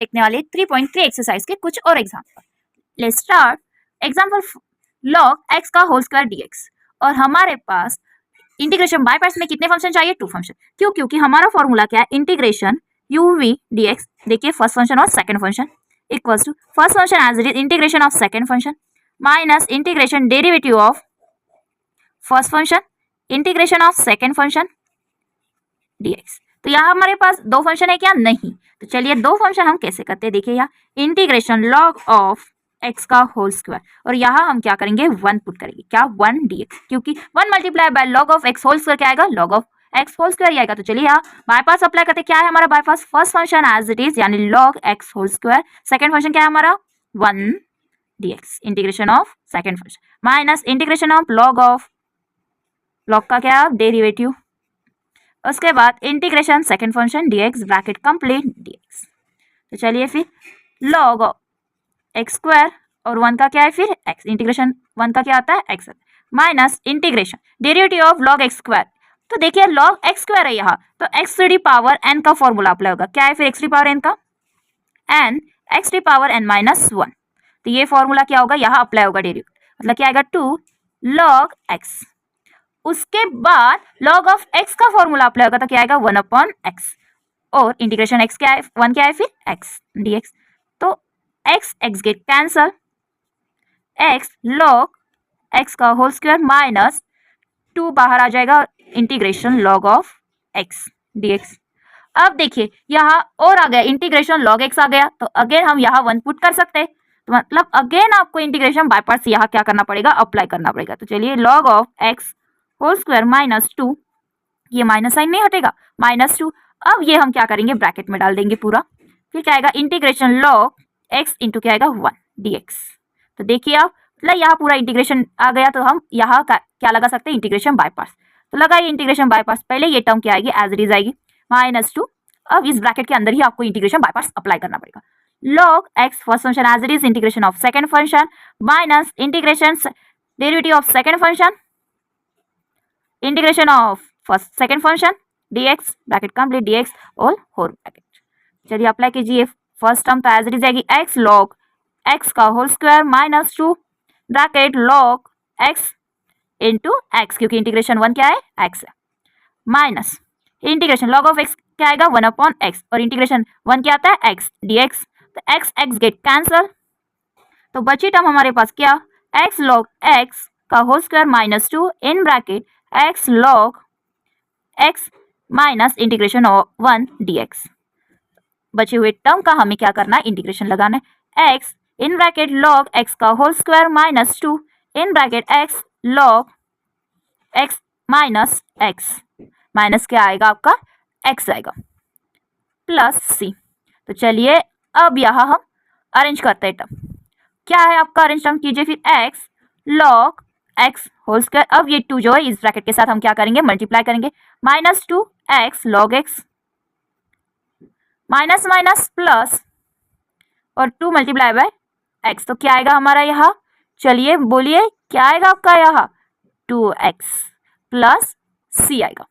देखने वाले 3.3 एक्सरसाइज के कुछ और example. Let's start. Example log x का होल स्क्वायर dx और हमारे पास इंटीग्रेशन बाय पार्ट्स में कितने फंक्शन चाहिए? 2 फंक्शन। क्यों? क्योंकि हमारा फॉर्मूला क्या है? Integration uv dx। देखिए फर्स्ट फंक्शन और second function equals to first function as it is integration of second function minus integration derivative of first function integration of second function dx। तो यहाँ हमारे पास 2 फंक्शन है क्या? नहीं। तो चलिए 2 फंक्शन हम कैसे करते हैं, देखिए यहाँ इंटीग्रेशन log ऑफ x का होल स्क्वायर और यहाँ हम क्या करेंगे? 1 पुट करेंगे। क्या? 1 dx, क्योंकि 1 multiply by log of x whole square क्या आएगा? log of x whole square आएगा। तो चलिए यहाँ बाईपास अप्लाई करते, क्या है हमारा bypass? First function as it is यानी log x whole square, second function क्या है हमारा? 1 dx integration of second function minus integration of log का क्या? डेरिवेटिव। उसके बाद integration second function dx bracket complete dx। तो चलिए फिर log x स्क्वायर और 1 का क्या है? फिर x इंटीग्रेशन 1 का क्या आता है? x minus integration derivative of log x square. तो देखिए log x स्क्वायर है यहाँ, तो x to the power n का फॉर्मूला अप्लाई होगा। क्या है फिर x to the power n का? n x to the power n minus 1। तो ये फॉर्मूला क्या होगा? यहाँ अप्लाई होगा डेरिवेटिव, मतलब क्या आएगा? 2 log x। उसके बाद log ऑफ x का फॉर्मूला अप्लाई होगा, तो क्या आएगा? 1 अपॉन x और इंटीग्रेशन x क्या है? 1 क्या है? फिर x dx। तो x get cancel, x log x का होल स्क्वायर माइनस 2 बाहर आ जाएगा, integration log of x dx। अब देखिए यहाँ और आ गया इंटीग्रेशन log x आ गया, तो अगेन हम यहाँ 1 पुट कर सकते हैं। तो मतलब अगेन आपको इंटीग्रेशन बाय पार्ट्स यहाँ क्या करना पड़ेगा? अप्लाई करना पड़ेगा। तो चलिए log of x whole square minus 2, ये माइनस साइन नहीं हटेगा, माइनस 2। अब ये हम क्या करेंगे? ब्रैकेट में डाल देंगे पूरा। फिर क्या आएगा? इंटीग्रेशन log x इंटू क्या आएगा? 1 dx। तो देखिए आप, मतलब यहाँ पूरा इंटीग्रेशन आ गया, तो हम यहाँ क्या लगा सकते हैं? Integration by parts. तो लगाइए इंटीग्रेशन बाय पार्ट्स। पहले ये टर्म क्या आएगी? एज इट इज आएगी माइनस 2। अब इस ब्रैकेट के अंदर ही आपको इंटीग्रेशन बाय पार्ट्स अप्लाई करना पड़ेगा। log x first function as it is integration of second function minus integration derivative of second function integration of first second function dx bracket complete dx और whole bracket. चलिए apply कीजिए। First term तो as it is आएगी x log x का whole square minus 2 bracket log x into x, क्योंकि integration 1 क्या है? x है, minus integration log of x क्या आएगा? 1 अपॉन x और इंटीग्रेशन 1 क्या आता है? x dx। तो x गेट कैंसल, तो बची टर्म हमारे पास क्या? x log x का whole square minus 2 in bracket x log x minus integration of 1 dx। बचे हुए टर्म का हमें क्या करना है? इंटीग्रेशन लगाना है। x in bracket log x का whole square minus 2 in bracket x log x minus x, minus क्या आएगा आपका? x आएगा प्लस c। तो चलिए अब यहाँ हम अरेंज करते हैं टर्म। क्या है आपका अरेंज टर्म? कीजिए फिर x log x whole square. अब ये 2 जो है इस ब्रैकेट के साथ हम क्या करेंगे? मल्टीप्लाई करेंगे, minus 2 x log x minus minus plus और 2 मल्टीप्लाई बाय x। तो क्या आएगा हमारा यहाँ? चलिए बोलिए क्या आएगा आपका यहाँ? 2x प्लस c आएगा।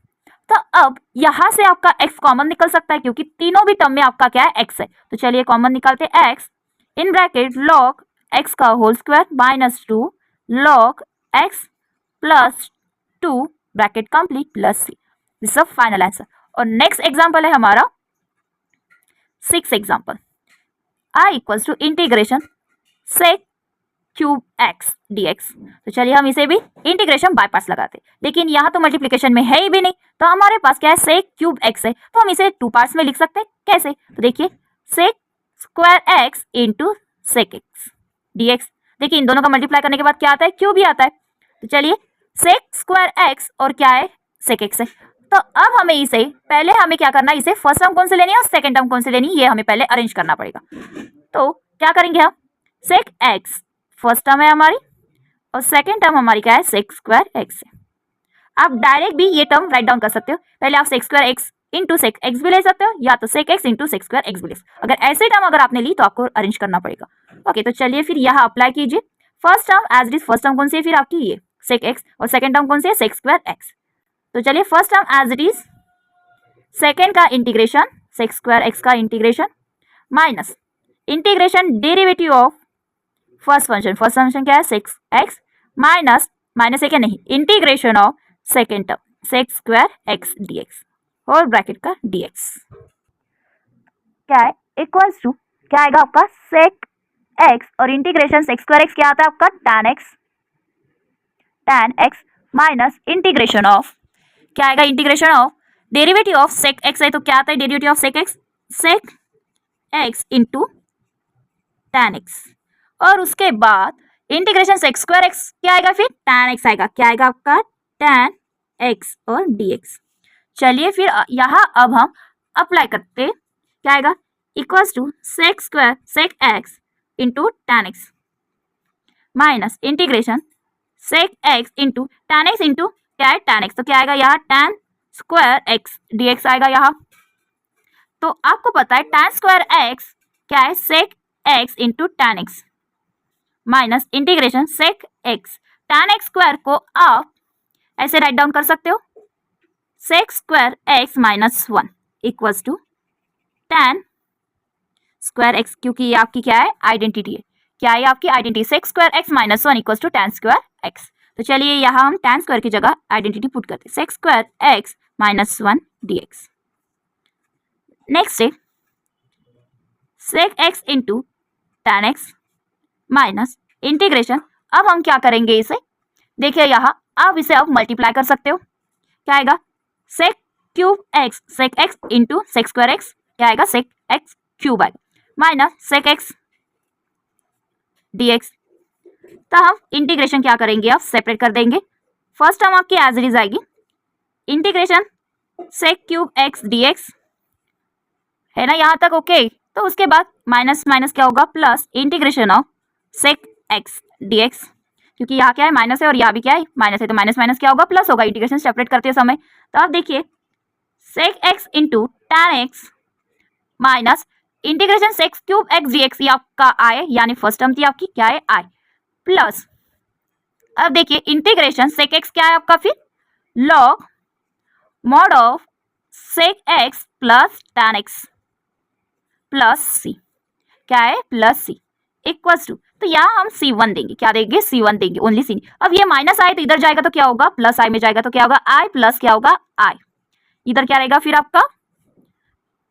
तो अब यहाँ से आपका x कॉमन निकल सकता है, क्योंकि तीनों भी टर्म में आपका क्या है? x है। तो चलिए कॉमन निकालते हैं। x in bracket log x का whole square minus 2 log x plus 2 bracket complete plus c। This is final answer. और नेक्स्ट एग्जांपल है हमारा 6 example. i equals to integration sec cube x dx। तो चलिए हम इसे भी इंटीग्रेशन बाय पार्ट्स लगाते हैं, लेकिन यहाँ तो मल्टीप्लिकेशन में है ही भी नहीं, तो हमारे पास क्या है? sec क्यूब x है, तो हम इसे 2 पार्ट्स में लिख सकते हैं। कैसे? तो देखिए sec square x into sec x dx। देखिए इन दोनों का मल्टीप्लाई करने के बाद क्या आता है? क्यूब ही आता है। तो चलिए sec स्क्वायर x और क्या है? sec x है। तो अब हमें इसे पहले हमें क्या करना है? इसे फर्स्ट टर्म कौन से लेनी है और सेकंड टर्म कौन से लेनी है, ये हमें पहले अरेंज करना पड़ेगा। तो क्या करेंगे हम? sec x फर्स्ट टर्म है हमारी और सेकंड टर्म हमारी क्या है? sec स्क्वायर x है। आप डायरेक्ट भी ये टर्म राइट डाउन कर सकते हो। पहले आप sec square x into sec x भी ले सकते हो, या तो sec x into sec square x भी ले सकते हो। अगर ऐसे टर्म अगर आपने ली तो आपको अरेंज करना पड़ेगा। ओके, तो चलिए फिर यहाँ अप्लाई कीजिए। First term as it is, first term कौन सी है फिर आपकी? ये sec x और सेकंड टर्म कौन सी है? sec square x। तो चलिए first term as it is, second का इंटीग्रेशन sec स्क्वायर x का integration minus integration derivative of first function क्या है 6x माइनस माइनस है क्या नहीं integration of second term sec square x dx whole bracket का dx क्या है इक्वल्स टू क्या आएगा आपका सेक एक्स और इंटीग्रेशन सेक्स स्क्वायर एक्स क्या आता है आपका tan x minus integration of क्या आएगा integration of derivative of sec x है तो क्या आता है derivative of sec x into tan x और उसके बाद इंटीग्रेशन सेक्स स्क्वायर एक्स क्या आएगा फिर tan x आएगा क्या आएगा आपका tan x और dx। चलिए फिर यहाँ अब हम अप्लाई करते क्या आएगा equals to sec square sec x into tan x minus integration sec x into tan x into क्या है tan x तो क्या आएगा यहाँ tan स्क्वायर x dx आएगा यहाँ। तो आपको पता है tan स्क्वायर x क्या है sec x into tan x minus integration sec x tan x square को आप ऐसे राइट डाउन कर सकते हो sec square x minus 1 equals to tan square x क्योंकि ये आपकी क्या है आइडेंटिटी है क्या है आपकी identity sec square x minus 1 equals to tan square x। तो चलिए यहाँ हम tan स्क्वायर की जगह आइडेंटिटी पुट करते हैं sec square x minus 1 dx। Next है sec x into tan x minus integration अब हम क्या करेंगे इसे देखिए यहाँ आप इसे अब मल्टीप्लाई कर सकते हो क्या आएगा sec cube x sec x into sec square x क्या आएगा सेक x क्यूब आएगा माइनस सेक x dx। तो हम इंटीग्रेशन क्या करेंगे अब सेपरेट कर देंगे फर्स्ट टर्म आपकी एज इट इज आएगी integration sec cube x dx है ना यहाँ तक ओके। तो उसके बाद माइनस माइनस क्या होगा plus integration of sec x dx क्योंकि यहाँ क्या है माइनस है और यहाँ भी क्या है माइनस है तो माइनस माइनस क्या होगा प्लस होगा इंटीग्रेशन सेपरेट करते समय। तो आप देखिए sec x into tan x minus integration sec cube x dx ये आपका आए यानी फर्स्ट टर्म थी आपकी क्या है आई प्लस अब देखिए इंटीग्रेशन सेक x क्या है आपका फिर log mod of sec x plus tan x plus c क्या है प्लस सी इक्वल्स टू तो यहाँ हम C1 देंगे क्या देंगे C1 देंगे ओनली सी। अब ये माइनस आए तो इधर जाएगा तो क्या होगा प्लस आई में जाएगा तो क्या होगा आई प्लस क्या होगा आई इधर क्या रहेगा फिर आपका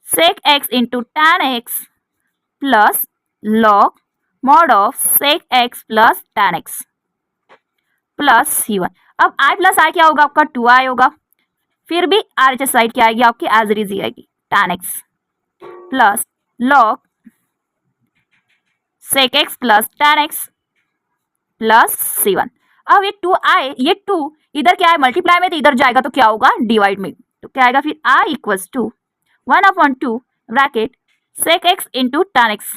sec x into tan x plus log mod of sec x plus tan x plus C1। अब आई प्लस आई क्या होगा आपका 2i होगा फिर भी RHS साइड क्या आएगी आपकी एज इट इज आएगी tan x plus log sec x plus tan x plus C1। अब ये 2i ये 2 इधर क्या है मल्टीप्लाई में तो इधर जाएगा तो क्या होगा डिवाइड में तो क्या आएगा फिर i equals to 1/2 bracket sec x into tan x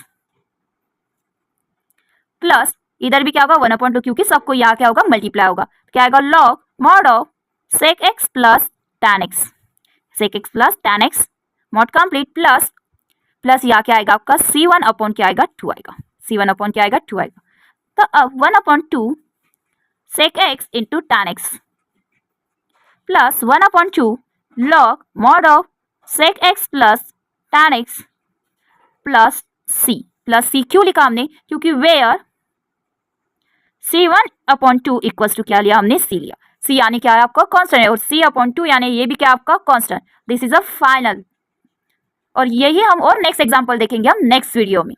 plus इधर भी क्या होगा 1/2 क्योंकि सबको यहाँ क्या होगा मल्टीप्लाई होगा क्या आएगा log mod of sec x plus tan x sec x plus tan x mod complete plus plus यहाँ क्या आएगा आपका C1 अपॉन क्या आएगा 2 आएगा C1 अपॉन क्या आएगा 2 आएगा। तो अब 1/2 sec x into tan x plus 1/2 log mod of sec x plus tan x plus C क्यों लिखा हमने क्योंकि वेयर C1/2 इक्वल्स टू क्या लिया हमने C लिया C यानी क्या है आपका कांस्टेंट है और C/2 यानी ये भी क्या आपका constant this is a final और यही हम और नेक्स्ट एग्जांपल देखेंगे हम नेक्स्ट वीडियो में।